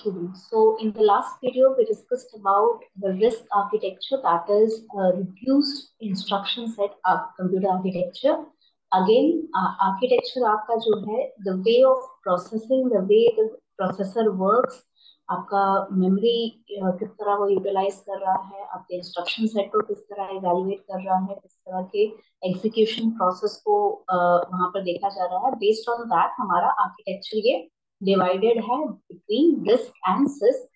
students. So in the last video, we discussed about the RISC architecture, that is reduced instruction set of computer architecture. Again, architecture आपका जो है, the way of processing, the way the processor works, आपका memory किस तरह वो utilise कर रहा है, आपके इंस्ट्रक्शन सेट को किस तरह इवेलुएट कर रहा है, किस तरह के एग्जीक्यूशन प्रोसेस को वहां पर देखा जा रहा है. बेस्ड ऑन दैट हमारा आर्किटेक्चर ये डिवाइडेड है बिटवीन रिस्क एंड सिस्क,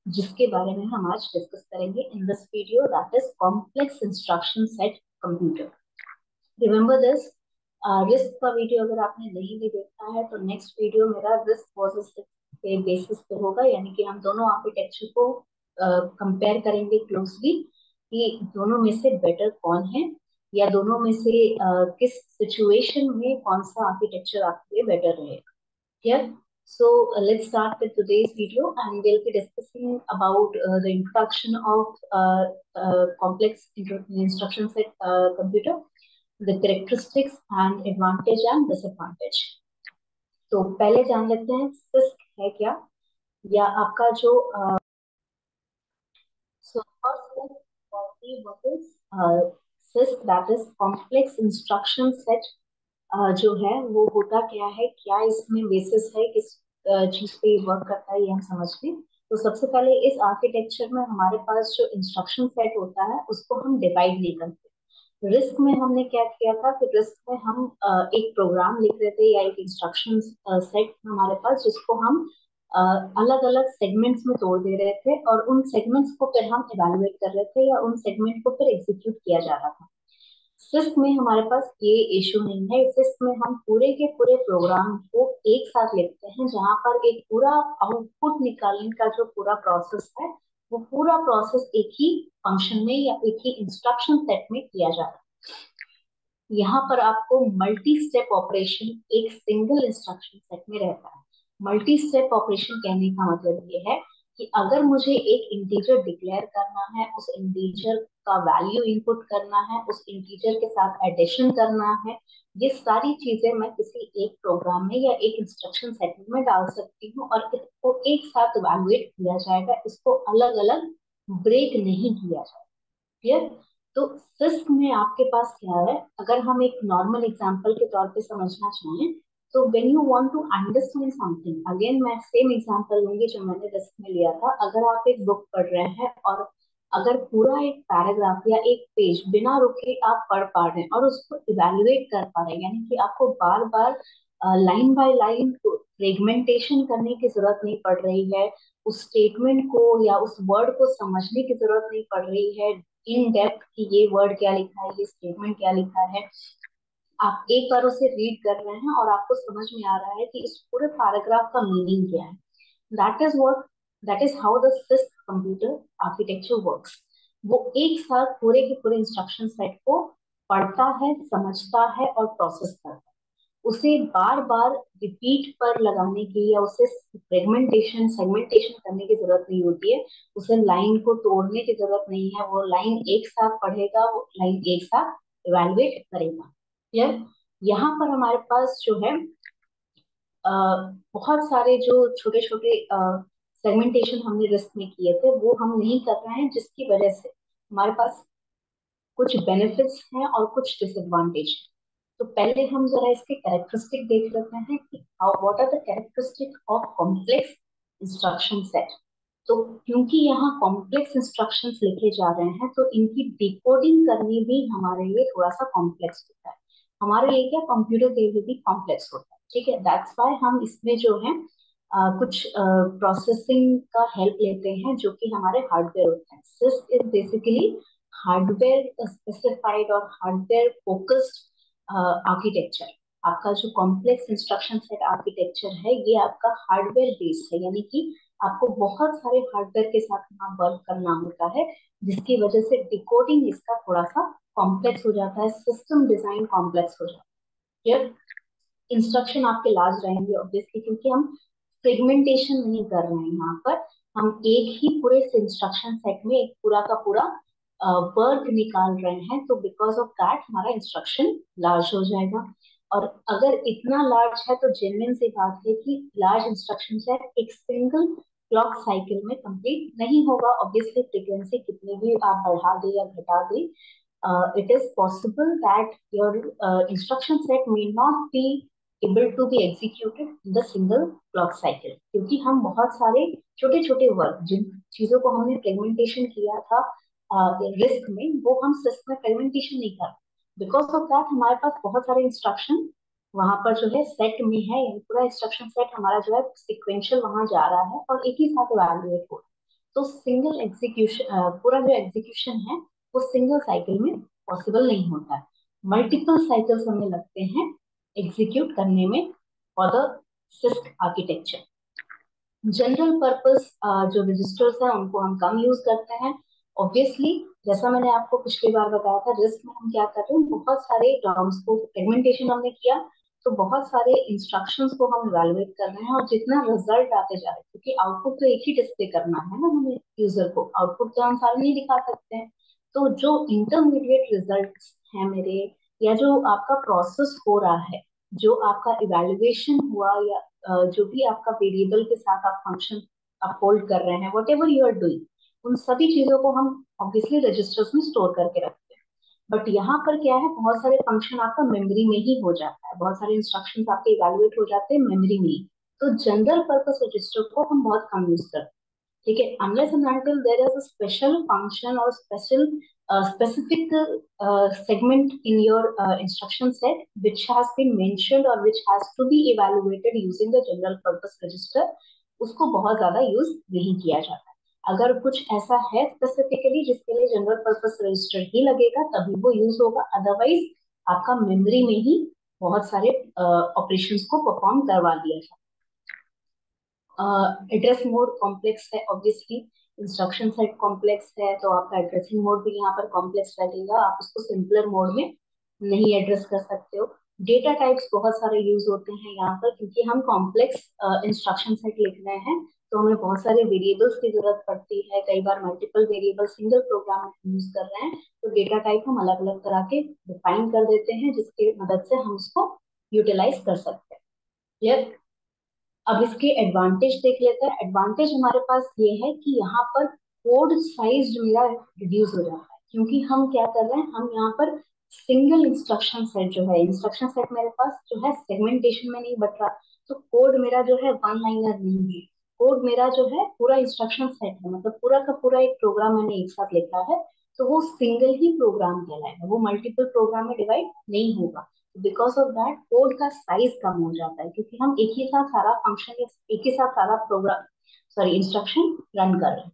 जिसके बारे में हम आज डिस्कस करेंगे in this video, that is complex instruction set computer. Remember this, risk का वीडियो अगर आपने नहीं भी देखा है तो नेक्स्ट वीडियो मेरा रिस्क वर्सेस के बेसिस पे होगा, यानी कि हम दोनों आर्किटेक्चर को कंपेयर करेंगे क्लोजली कि दोनों में से बेटर कौन है, या दोनों में से किस सिचुएशन में कौन सा आर्किटेक्चर आपके लिए बेटर रहेगा. Here, so let's start with today's video, and we'll be discussing about the introduction of complex instruction set computer, the characteristics and advantage and disadvantage. तो पहले जान लेते हैं CISC है क्या, या आपका जो so first what is CISC, that is complex instruction set. जो है वो होता क्या है, क्या इसमें बेसिस है, किस चीज पे वर्क करता है, ये हम समझ लें. तो सबसे पहले इस आर्किटेक्चर में हमारे पास जो इंस्ट्रक्शन सेट होता है उसको हम डिवाइड नहीं करते. रिस्क में हमने क्या किया था कि रिस्क में हम एक प्रोग्राम लिख रहे थे या एक इंस्ट्रक्शन सेट हमारे पास, जिसको हम अलग अलग सेगमेंट्स में तोड़ दे रहे थे और उन सेगमेंट्स को फिर हम इवेलुएट कर रहे थे या उन सेगमेंट को फिर एग्जीक्यूट किया जा रहा था. सिस्क में हमारे पास ये इशू नहीं है. सिस्क में हम पूरे के पूरे प्रोग्राम को एक साथ लिखते हैं, जहां पर एक पूरा आउटपुट निकालने का जो पूरा प्रोसेस है वो पूरा प्रोसेस एक ही फंक्शन में या एक ही इंस्ट्रक्शन सेट में किया जा रहा है. यहाँ पर आपको मल्टी स्टेप ऑपरेशन एक सिंगल इंस्ट्रक्शन सेट में रहता है. मल्टी स्टेप ऑपरेशन कहने का मतलब ये है कि अगर मुझे एक इंटीजर डिक्लेयर करना है, उस इंटीजर का वैल्यू इनपुट करना है, उस इंटीजर के साथ एडिशन करना है, ये सारी चीजें मैं किसी एक प्रोग्राम में या एक इंस्ट्रक्शन सेट में डाल सकती हूँ और इसको एक साथ इवैल्यूएट किया जाएगा. इसको अलग अलग ब्रेक नहीं किया जाएगा. क्लियर? तो सिस्क में आपके पास क्या है, अगर हम एक नॉर्मल एग्जांपल के तौर पे समझना चाहें तो when you want to understand something, again मैं सेम एग्जांपल लूंगी जो मैंने रिस्क में लिया था. अगर आप एक बुक पढ़ रहे हैं और अगर पूरा एक पैराग्राफ या एक पेज बिना रुके आप पढ़ पा रहे हैं और उसको इवैल्यूएट कर पा रहे हैं, यानी कि आपको बार बार लाइन बाय लाइन फ्रेगमेंटेशन करने की जरूरत नहीं पड़ रही है, उस स्टेटमेंट को या उस वर्ड को समझने की जरूरत नहीं पड़ रही है इन डेप्थ कि ये वर्ड क्या लिखा है, ये स्टेटमेंट क्या लिखा है. आप एक बार उसे रीड कर रहे हैं और आपको समझ में आ रहा है कि इस पूरे पैराग्राफ का मीनिंग क्या है. That is how the six computer architecture works. वो एक साथ पूरे के पूरे इंस्ट्रक्शन सेट को पढ़ता है, समझता है और प्रोसेस करता है. उसे बार बार रिपीट पर लगाने की या उसे सेगमेंटेशन करने की जरूरत नहीं होती है. उसे लाइन को तोड़ने की जरूरत नहीं है. वो लाइन एक साथ पढ़ेगा, वो लाइन एक साथ इवैल्यूएट करेगा. क्लियर? यहाँ पर हमारे पास जो है बहुत सारे जो छोटे छोटे सेगमेंटेशन हमने रिस्क में किए थे वो हम नहीं कर रहे हैं, जिसकी वजह से हमारे पास कुछ बेनिफिट्स हैं और कुछ डिसएडवांटेज. तो पहले हम जरा इसके कैरेक्टरिस्टिक देख लेते हैं कि what are the characteristic of complex instruction set. तो क्योंकि यहाँ कॉम्प्लेक्स इंस्ट्रक्शंस लिखे जा रहे हैं तो इनकी डिकोडिंग करनी भी हमारे लिए थोड़ा सा कॉम्प्लेक्स होता है. हमारे लिए क्या, कंप्यूटर के लिए भी कॉम्प्लेक्स होता है. ठीक है, दैट्स व्हाई हम इसमें जो है कुछ प्रोसेसिंग का हेल्प लेते हैं जो कि हमारे हार्डवेयर होते हैं. Six is basically hardware specified और हार्डवेयर फोकस्ड आर्किटेक्चर. आपका जो कॉम्प्लेक्स इंस्ट्रक्शन सेट आर्किटेक्चर है ये आपका हार्डवेयर बेस्ड है, यानी कि आपको बहुत सारे हार्डवेयर के साथ यहाँ वर्क करना होता है, जिसकी वजह से डिकोडिंग इसका थोड़ा सा कॉम्प्लेक्स हो जाता है, सिस्टम डिजाइन कॉम्प्लेक्स हो जाता है. इंस्ट्रक्शन आपके लार्ज रहेंगे ऑब्वियसली, क्योंकि हम सेगमेंटेशन नहीं कर रहे हैं. यहाँ पर हम एक ही पूरे इंस्ट्रक्शन सेट में एक पूरा का पूरा वर्क निकाल रहे हैं, तो बिकॉज ऑफ दैट हमारा इंस्ट्रक्शन लार्ज हो जाएगा. और अगर इतना लार्ज है तो जेन्युइन सी बात है कि लार्ज इंस्ट्रक्शन सेट एक सिंगल क्लॉक साइकिल में कंप्लीट नहीं होगा। ऑब्वियसली फ्रीक्वेंसी कितनी भी आप बढ़ा दे या घटा दे, it is possible that your instruction set may not be able to be executed in the single clock cycle, क्योंकि हम बहुत सारे छोटे छोटे वर्क, जिन चीजों को हमने फ्रेगमेंटेशन किया था रिस्क में, वो हम सिस्क में फ्रेगमेंटेशन नहीं कर, बिकॉज ऑफ दैट हमारे पास बहुत सारे इंस्ट्रक्शन वहां पर जो है सेट में है, यानी पूरा इंस्ट्रक्शन सेट हमारा जो है सिक्वेंशियल वहां जा रहा है और एक ही साथ इवैल्यूएट हो रहा है। तो सिंगल एग्जीक्यूशन, पूरा जो एग्जीक्यूशन है वो सिंगल साइकिल में पॉसिबल नहीं होता है। मल्टीपल साइकिल्स हमें लगते हैं एग्जीक्यूट करने में for the CISC architecture. General purpose जो रजिस्टर्स हैं उनको हम कम यूज करते हैं। ऑब्वियसली जैसा मैंने आपको पिछली बार बताया था, रिस्क में हम क्या कर रहे हैं, बहुत सारे टर्म्स को सेगमेंटेशन हमने किया, तो बहुत सारे इंस्ट्रक्शंस को हम इवेलुएट कर रहे हैं और जितना रिजल्ट आते जा रहे हैं, क्योंकि आउटपुट तो एक ही डिस्प्ले करना है ना हमें यूजर को, आउटपुट तो हम सारे नहीं दिखा सकते हैं। तो जो इंटरमीडिएट रिजल्ट हैं मेरे, या जो आपका प्रोसेस हो रहा है, जो आपका इवेल्युएशन हुआ, या जो भी आपका वेरिएबल के साथ आप फंक्शन आप होल्ड कर रहे हैं, whatever you are doing, उन सभी चीजों को हम ऑब्वियसली रजिस्टर्स में स्टोर करके रखते हैं। बट यहाँ पर क्या है, बहुत सारे फंक्शन आपका मेमोरी में ही हो जाता है, बहुत सारे इंस्ट्रक्शंस आपके इवेलुएट हो जाते हैं मेमोरी में ही। तो जनरल पर्पस रजिस्टर को हम बहुत कम यूज करते हैं, ठीक है, unless and until there is a special function or special specific segment in your instruction set which has been mentioned or which has to be evaluated using the general purpose register, उसको बहुत ज्यादा use नहीं किया जाता है। अगर कुछ ऐसा है स्पेसिफिकली जिसके लिए जनरल पर्पस रजिस्टर ही लगेगा तभी वो यूज होगा, अदरवाइज आपका मेमोरी में ही बहुत सारे ऑपरेशंस को परफॉर्म करवा दिया जाए। एड्रेस मोड कॉम्प्लेक्स है, ऑब्वियसली इंस्ट्रक्शन सेट कॉम्प्लेक्स है, तो आपका एड्रेसिंग मोड भी यहाँ पर कॉम्प्लेक्स लगेगा, आप उसको सिंपलर मोड में नहीं एड्रेस कर सकते हो। डेटा टाइप्स बहुत सारे यूज होते हैं यहाँ पर, क्योंकि हम कॉम्प्लेक्स इंस्ट्रक्शन सेट लिख रहे हैं, तो हमें बहुत सारे वेरिएबल्स की जरूरत पड़ती है, कई बार मल्टीपल वेरिएबल सिंगल प्रोग्राम में यूज कर रहे हैं, तो डेटा टाइप हम अलग अलग तरह के डिफाइन कर देते हैं, जिसकी मदद से हम उसको यूटिलाइज कर सकते हैं। क्लियर? अब इसके एडवांटेज देख लेते हैं। एडवांटेज हमारे पास ये है कि यहाँ पर कोड साइज जो मेरा रिड्यूस हो जाता है, क्योंकि हम क्या कर रहे हैं, हम यहाँ पर सिंगल इंस्ट्रक्शन सेट जो है, इंस्ट्रक्शन सेट मेरे पास जो है सेगमेंटेशन में नहीं बट रहा, तो कोड मेरा जो है वन लाइनर नहीं है, कोड मेरा जो है पूरा इंस्ट्रक्शन सेट है, मतलब पूरा का पूरा एक प्रोग्राम मैंने एक साथ लिखा है, तो वो सिंगल ही प्रोग्राम कहलाएगा, वो मल्टीपल प्रोग्राम में डिवाइड नहीं होगा। बिकॉज ऑफ दैट कोड का साइज कम हो जाता है, क्योंकि हम एक ही साथ सारा फंक्शन या एक ही साथ सारा प्रोग्राम, सॉरी इंस्ट्रक्शन रन कर रहे हैं।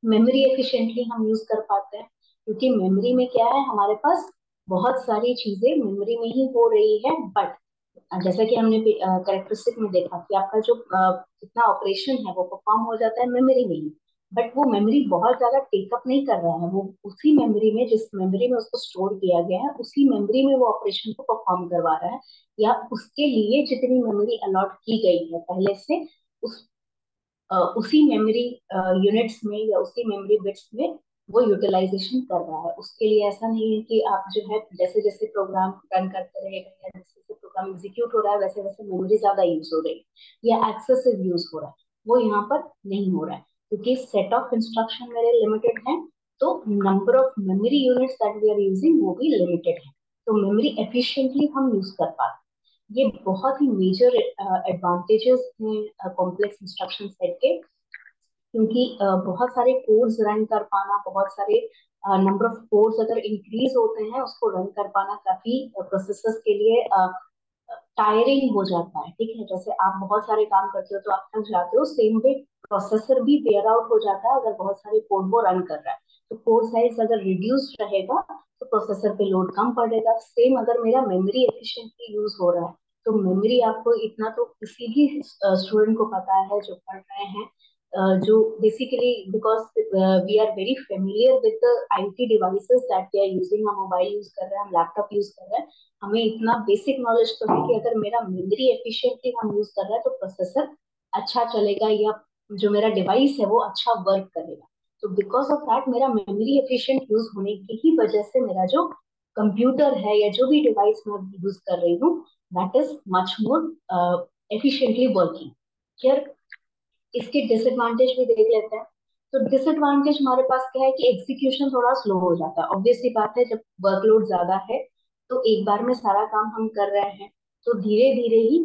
मेमोरी एफिशिएंटली हम यूज कर पाते हैं, क्योंकि मेमोरी में क्या है, हमारे पास बहुत सारी चीजें मेमोरी में ही हो रही है, बट जैसा कि हमने करेक्टरिस्टिक में देखा कि आपका जो जितना ऑपरेशन है वो परफॉर्म हो जाता है मेमोरी में ही, बट वो मेमोरी बहुत ज्यादा टेकअप नहीं कर रहा है, वो उसी मेमोरी में, जिस मेमोरी में उसको स्टोर किया गया है, उसी मेमोरी में वो ऑपरेशन को परफॉर्म करवा रहा है, या उसके लिए जितनी मेमोरी अलॉट की गई है पहले से, उस उसी मेमोरी यूनिट्स में या उसी मेमोरी बिट्स में वो यूटिलाइजेशन कर रहा है। उसके लिए ऐसा नहीं है कि आप जो है जैसे जैसे प्रोग्राम रन करते रहेगा या जैसे जैसे प्रोग्राम एग्जीक्यूट हो रहा है वैसे वैसे मेमोरी ज्यादा यूज हो रही है या एक्सेसिव यूज हो रहा है, वो यहाँ पर नहीं हो रहा है, क्योंकि सेट ऑफ इंस्ट्रक्शन मेरे लिमिटेड है, तो number of memory units that we are using वो भी लिमिटेड है, तो मेमोरी एफिशिएंटली हम यूज कर पाते हैं। ये बहुत ही मेजर एडवांटेजेस हैं कॉम्प्लेक्स इंस्ट्रक्शन सेट के, क्योंकि बहुत सारे कोड्स रन कर पाना, बहुत सारे नंबर ऑफ कोड्स अगर इंक्रीज होते हैं उसको रन कर पाना काफी प्रोसेसर्स के लिए टायरिंग हो जाता है, ठीक है, जैसे आप बहुत सारे काम करते हो तो आप थक जाते हो, सेम वे प्रोसेसर भी वेयर आउट हो जाता है अगर बहुत सारे कोड वो रन कर रहा है, तो कोड साइज अगर रिड्यूस रहेगा तो प्रोसेसर पे लोड कम पड़ेगा। सेम अगर मेरा मेमोरी एफिशिएंटली यूज हो रहा है, तो मेमोरी आपको इतना तो किसी भी स्टूडेंट को पता है जो पढ़ रहे हैं, जो basically because we are very familiar with the IT devices that we are using, हम मोबाइल यूज कर रहे हैं, हम लैपटॉप यूज कर रहे हैं, हमें इतना बेसिक नॉलेज तो है कि अगर मेरा मेमोरी एफिशिएंटली हम यूज कर रहे हैं तो प्रोसेसर अच्छा चलेगा, या जो मेरा डिवाइस है वो अच्छा वर्क करेगा। तो बिकॉज ऑफ दैट मेरा मेमोरी एफिशिएंट यूज होने की ही वजह से मेरा जो कंप्यूटर है या जो भी डिवाइस मैं यूज कर रही हूँ that is much more efficiently working. इसके डिसएडवांटेज भी देख लेते हैं। तो डिसएडवांटेज हमारे पास क्या है कि एग्जीक्यूशन थोड़ा स्लो हो जाता है। ऑब्वियसली बात है, जब वर्कलोड ज्यादा है तो एक बार में सारा काम हम कर रहे हैं तो धीरे धीरे ही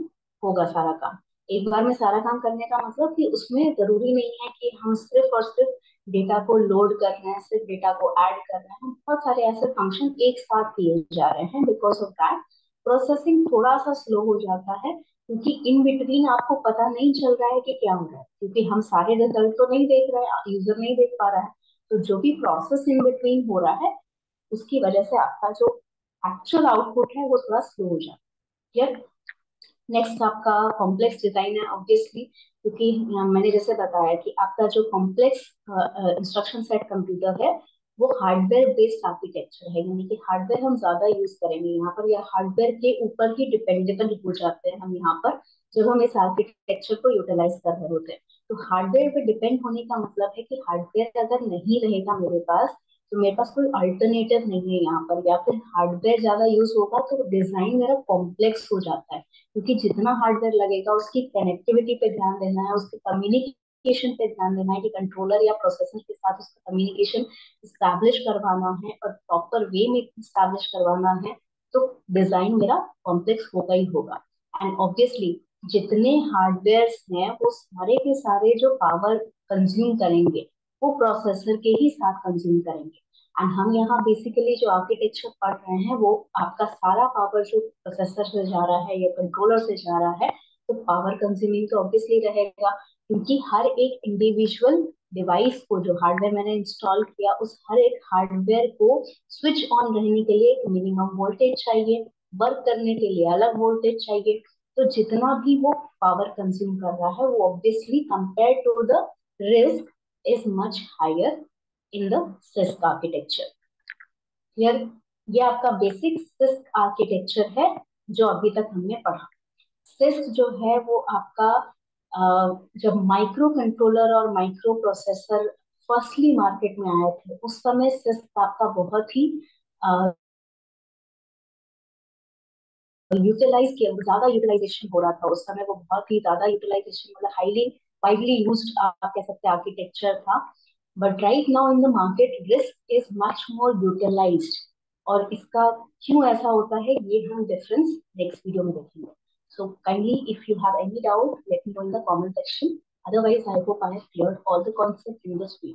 होगा सारा काम। एक बार में सारा काम करने का मतलब कि उसमें जरूरी नहीं है कि हम सिर्फ और सिर्फ डेटा को लोड कर रहे हैं, सिर्फ डेटा को ऐड कर रहे हैं। हम बहुत सारे ऐसे फंक्शन एक साथ किए जा रहे हैं। बिकॉज ऑफ दैट प्रोसेसिंग थोड़ा सा स्लो हो जाता है, क्योंकि इन बिटवीन आपको पता नहीं चल रहा है कि क्या हो रहा है, क्योंकि हम सारे रिजल्ट तो नहीं देख रहे हैं, यूजर नहीं देख पा रहा है। तो जो भी प्रोसेस इन बिटवीन हो रहा है उसकी वजह से आपका जो एक्चुअल आउटपुट है वो थोड़ा स्लो हो जाता है। नेक्स्ट आपका कॉम्प्लेक्स डिजाइन है, ऑब्वियसली, क्योंकि मैंने जैसे बताया कि आपका जो कॉम्प्लेक्स इंस्ट्रक्शन सेट कंप्यूटर है वो हार्डवेयर बेस्ड आर्किटेक्चर है, यानी कि हार्डवेयर हम ज्यादा यूज करेंगे यहाँ पर, या हार्डवेयर के ऊपर ही डिपेंडेबल हो जाते हैं हम यहाँ पर जब हम इस आर्किटेक्चर को यूटिलाइज कर रहे होते हैं। तो हार्डवेयर पे डिपेंड होने का मतलब है कि हार्डवेयर अगर नहीं रहेगा मेरे पास तो मेरे पास कोई अल्टरनेटिव नहीं है यहाँ पर, या फिर हार्डवेयर ज्यादा यूज होगा तो डिजाइन मेरा कॉम्प्लेक्स हो जाता है। क्योंकि जितना हार्डवेयर लगेगा उसकी कनेक्टिविटी पे ध्यान देना है, उसके कम्युनिकेशन पे ध्यान देना है कि कंट्रोलर या प्रोसेसर के साथ उसका कम्युनिकेशन स्टैब्लिश करवाना है और प्रॉपर वे में स्टैब्लिश करवाना है। तो डिजाइन मेरा कॉम्प्लेक्स होगा ही होगा। एंड ऑब्वियसली जितने हार्डवेयर हैं वो सारे के सारे जो पावर कंज्यूम करेंगे वो प्रोसेसर के ही साथ कंज्यूम करेंगे। एंड हम यहाँ बेसिकली जो आर्किटेक्चर पढ़ रहे हैं वो आपका सारा पावर जो प्रोसेसर से जा रहा है या कंट्रोलर से जा रहा है, तो पावर कंज्यूमिंग तो ऑब्वियसली रहेगा, क्योंकि हर एक इंडिविजुअल डिवाइस को जो हार्डवेयर मैंने इंस्टॉल किया उस हर एक हार्डवेयर को स्विच ऑन रहने के लिए एक मिनिमम वोल्टेज चाहिए, वर्क करने के लिए अलग वोल्टेज चाहिए। तो जितना भी वो पावर कंज्यूम कर रहा है वो obviously compare to the RISC is much higher in the CISC architecture. Clear? ये आपका बेसिक सिस्क आर्किटेक्चर है जो अभी तक हमने पढ़ा। सिस्क जो है वो आपका जब माइक्रो कंट्रोलर और माइक्रो प्रोसेसर फर्स्टली मार्केट में आए थे उस समय सिस्क आपका बहुत ही यूटिलाइज किया, ज्यादा यूटिलाइजेशन हो रहा था उस समय, वो बहुत ही ज्यादा यूटिलाइजेशन मतलब हाईली वाइडली यूज्ड आप कह सकते हैं आर्किटेक्चर था। But right now in the market RISC is much more utilized. और इसका क्यों ऐसा होता है ये हम डिफरेंस नेक्स्ट वीडियो में देखेंगे। So kindly if you have any doubt let me know in the comment section. Otherwise, I hope I have cleared all the concepts in this video.